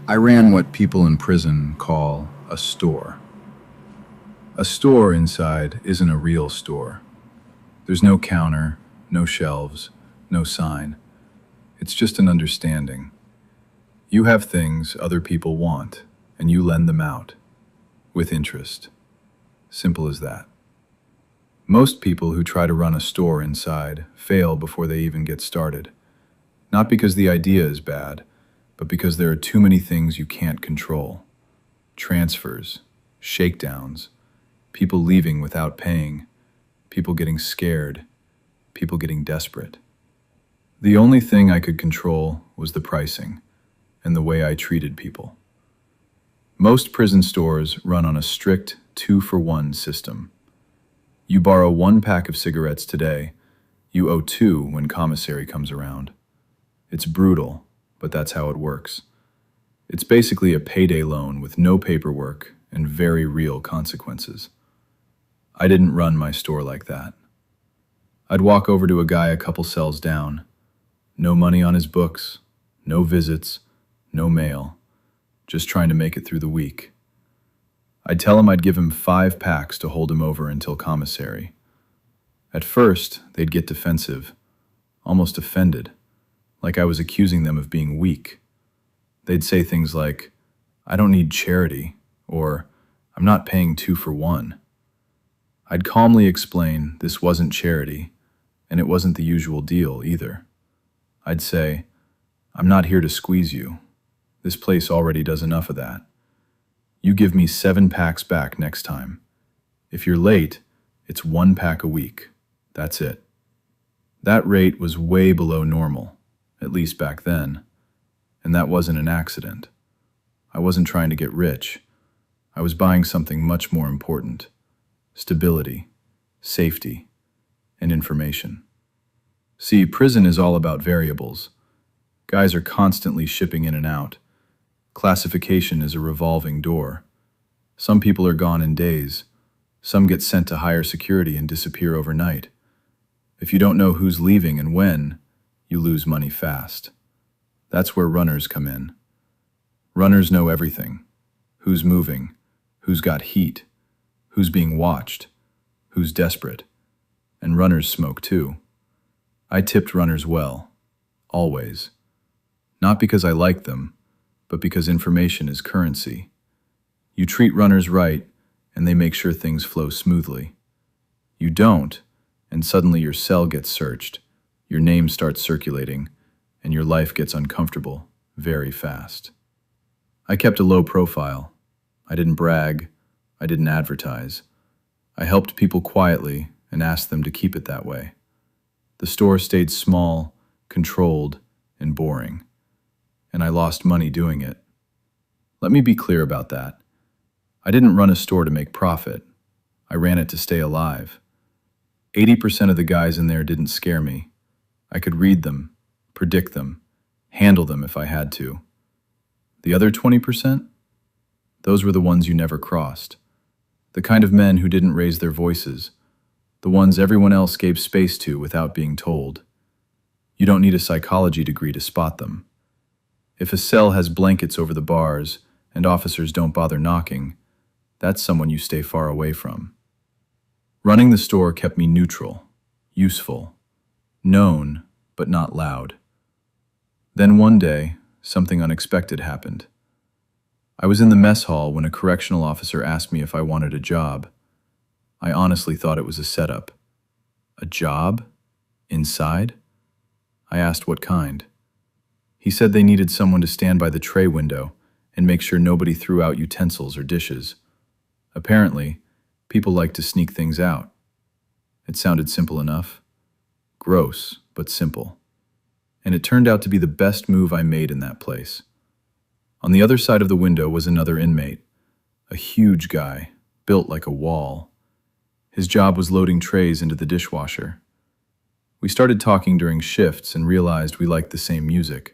I ran what people in prison call a store. A store inside isn't a real store. There's no counter, no shelves, no sign. It's just an understanding. You have things other people want, and you lend them out. With interest. Simple as that. Most people who try to run a store inside fail before they even get started. Not because the idea is bad, but because there are too many things you can't control. Transfers, shakedowns, people leaving without paying, people getting scared, people getting desperate. The only thing I could control was the pricing and the way I treated people. Most prison stores run on a strict 2-for-1 system. You borrow 1 pack of cigarettes today, you owe 2 when commissary comes around. It's brutal, but that's how it works. It's basically a payday loan with no paperwork and very real consequences. I didn't run my store like that. I'd walk over to a guy a couple cells down. No money on his books, no visits, no mail, just trying to make it through the week. I'd tell him I'd give him 5 packs to hold him over until commissary. At first, they'd get defensive, almost offended, like I was accusing them of being weak. They'd say things like, "I don't need charity," or "I'm not paying 2 for 1." I'd calmly explain this wasn't charity, and it wasn't the usual deal either. I'd say, "I'm not here to squeeze you. This place already does enough of that. You give me 7 packs back next time. If you're late, it's 1 pack a week. That's it." That rate was way below normal, at least back then. And that wasn't an accident. I wasn't trying to get rich. I was buying something much more important: stability, safety, and information. See, prison is all about variables. Guys are constantly shipping in and out. Classification is a revolving door. Some people are gone in days. Some get sent to higher security and disappear overnight. If you don't know who's leaving and when, you lose money fast. That's where runners come in. Runners know everything. Who's moving, who's got heat, who's being watched, who's desperate. And runners smoke too. I tipped runners well, always. Not because I liked them, but because information is currency. You treat runners right, and they make sure things flow smoothly. You don't, and suddenly your cell gets searched, your name starts circulating, and your life gets uncomfortable very fast. I kept a low profile. I didn't brag. I didn't advertise. I helped people quietly and asked them to keep it that way. The store stayed small, controlled, and boring. And I lost money doing it. Let me be clear about that. I didn't run a store to make profit. I ran it to stay alive. 80% of the guys in there didn't scare me. I could read them, predict them, handle them if I had to. The other 20%? Those were the ones you never crossed. The kind of men who didn't raise their voices. The ones everyone else gave space to without being told. You don't need a psychology degree to spot them. If a cell has blankets over the bars and officers don't bother knocking, that's someone you stay far away from. Running the store kept me neutral, useful, known, but not loud. Then one day, something unexpected happened. I was in the mess hall when a correctional officer asked me if I wanted a job. I honestly thought it was a setup. A job? Inside? I asked what kind. He said they needed someone to stand by the tray window and make sure nobody threw out utensils or dishes. Apparently, people like to sneak things out. It sounded simple enough. Gross, but simple. And it turned out to be the best move I made in that place. On the other side of the window was another inmate, a huge guy, built like a wall. His job was loading trays into the dishwasher. We started talking during shifts and realized we liked the same music.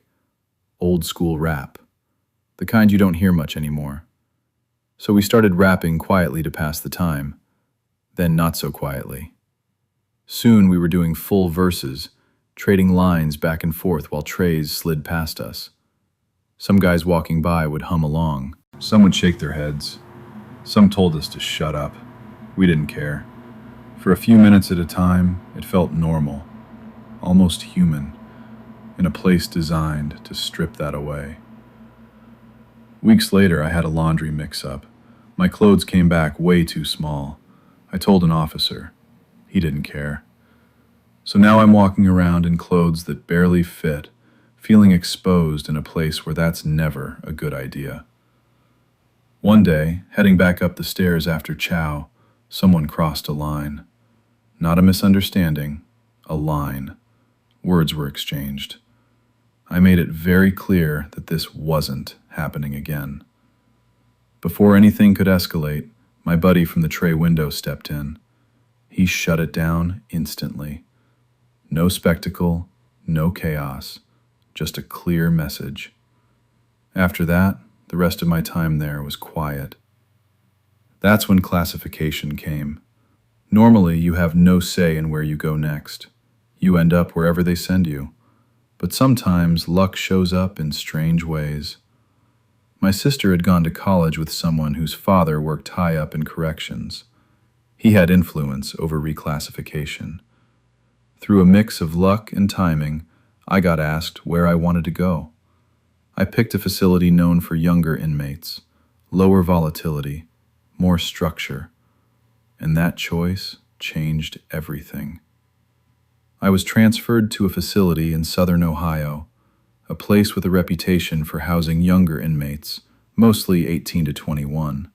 Old school rap. The kind you don't hear much anymore. So we started rapping quietly to pass the time, then not so quietly. Soon we were doing full verses, trading lines back and forth while trays slid past us. Some guys walking by would hum along. Some would shake their heads. Some told us to shut up. We didn't care. For a few minutes at a time, it felt normal, almost human, in a place designed to strip that away. Weeks later, I had a laundry mix-up. My clothes came back way too small. I told an officer. He didn't care. So now I'm walking around in clothes that barely fit, feeling exposed in a place where that's never a good idea. One day, heading back up the stairs after chow, someone crossed a line. Not a misunderstanding, a line. Words were exchanged. I made it very clear that this wasn't happening again. Before anything could escalate, my buddy from the tray window stepped in. He shut it down instantly. No spectacle, no chaos, just a clear message. After that, the rest of my time there was quiet. That's when classification came. Normally, you have no say in where you go next. You end up wherever they send you. But sometimes luck shows up in strange ways. My sister had gone to college with someone whose father worked high up in corrections. He had influence over reclassification. Through a mix of luck and timing, I got asked where I wanted to go. I picked a facility known for younger inmates, lower volatility, more structure, and that choice changed everything. I was transferred to a facility in southern Ohio, a place with a reputation for housing younger inmates, mostly 18 to 21.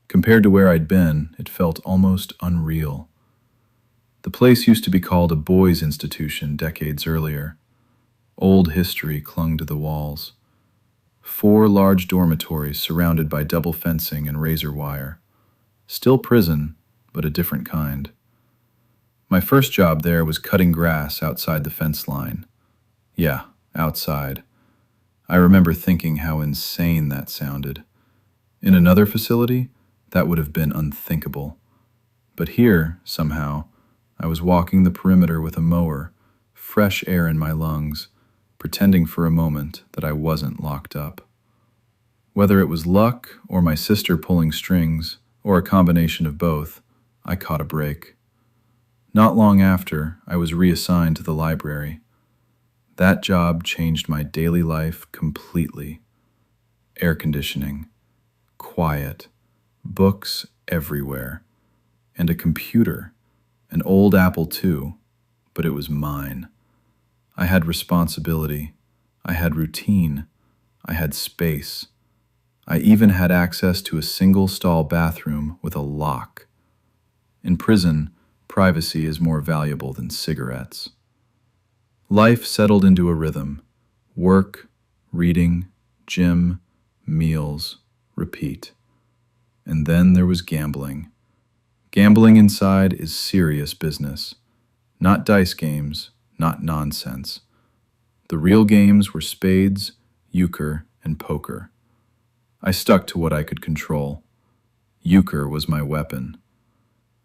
Compared to where I'd been, it felt almost unreal. The place used to be called a boys' institution decades earlier. Old history clung to the walls. 4 large dormitories surrounded by double fencing and razor wire. Still prison, but a different kind. My first job there was cutting grass outside the fence line. Yeah, outside. I remember thinking how insane that sounded. In another facility, that would have been unthinkable. But here, somehow, I was walking the perimeter with a mower, fresh air in my lungs, pretending for a moment that I wasn't locked up. Whether it was luck or my sister pulling strings, or a combination of both, I caught a break. Not long after, I was reassigned to the library. That job changed my daily life completely. Air conditioning, quiet, books everywhere, and a computer, an old Apple II, but it was mine. I had responsibility, I had routine, I had space. I even had access to a single-stall bathroom with a lock. In prison, privacy is more valuable than cigarettes. Life settled into a rhythm. Work, reading, gym, meals, repeat. And then there was gambling. Gambling inside is serious business. Not dice games, not nonsense. The real games were spades, euchre, and poker. I stuck to what I could control. Euchre was my weapon.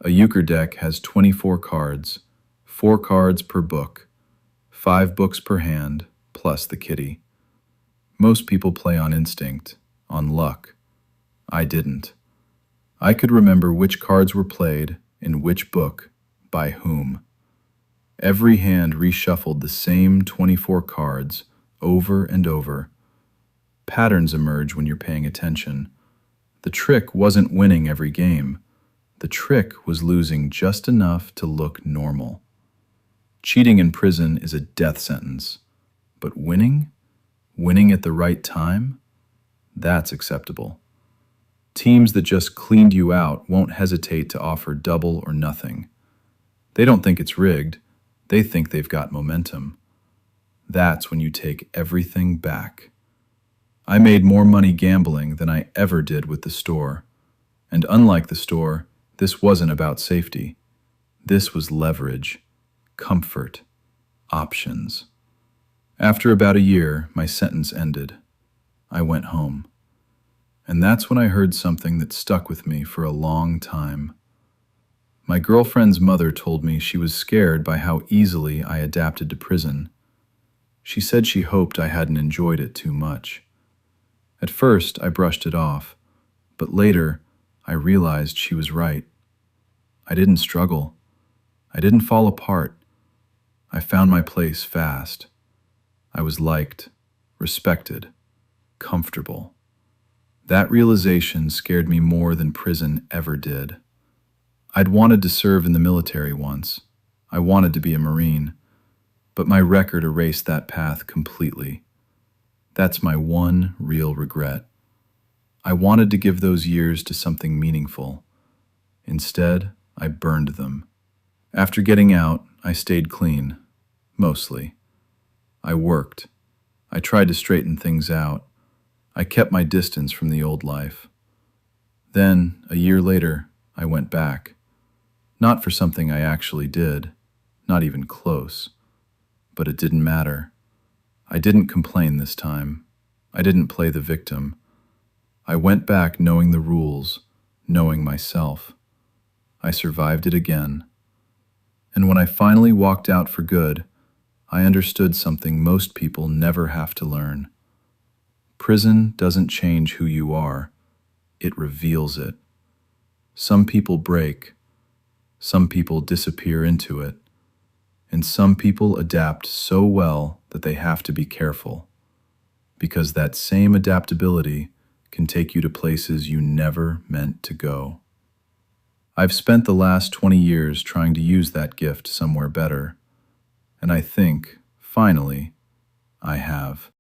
A euchre deck has 24 cards, 4 cards per book, 5 books per hand, plus the kitty. Most people play on instinct, on luck. I didn't. I could remember which cards were played, in which book, by whom. Every hand reshuffled the same 24 cards over and over. Patterns emerge when you're paying attention. The trick wasn't winning every game. The trick was losing just enough to look normal. Cheating in prison is a death sentence. But winning? Winning at the right time? That's acceptable. Teams that just cleaned you out won't hesitate to offer double or nothing. They don't think it's rigged. They think they've got momentum. That's when you take everything back. I made more money gambling than I ever did with the store. And unlike the store, this wasn't about safety. This was leverage, comfort, options. After about a year, my sentence ended. I went home. And that's when I heard something that stuck with me for a long time. My girlfriend's mother told me she was scared by how easily I adapted to prison. She said she hoped I hadn't enjoyed it too much. At first, I brushed it off, but later, I realized she was right. I didn't struggle. I didn't fall apart. I found my place fast. I was liked, respected, comfortable. That realization scared me more than prison ever did. I'd wanted to serve in the military once. I wanted to be a Marine, but my record erased that path completely. That's my one real regret. I wanted to give those years to something meaningful. Instead, I burned them. After getting out, I stayed clean. Mostly. I worked. I tried to straighten things out. I kept my distance from the old life. Then, a year later, I went back. Not for something I actually did, not even close. But it didn't matter. I didn't complain this time. I didn't play the victim. I went back knowing the rules, knowing myself. I survived it again. And when I finally walked out for good, I understood something most people never have to learn. Prison doesn't change who you are. It reveals it. Some people break. Some people disappear into it. And some people adapt so well that they have to be careful. Because that same adaptability can take you to places you never meant to go. I've spent the last 20 years trying to use that gift somewhere better. And I think, finally, I have.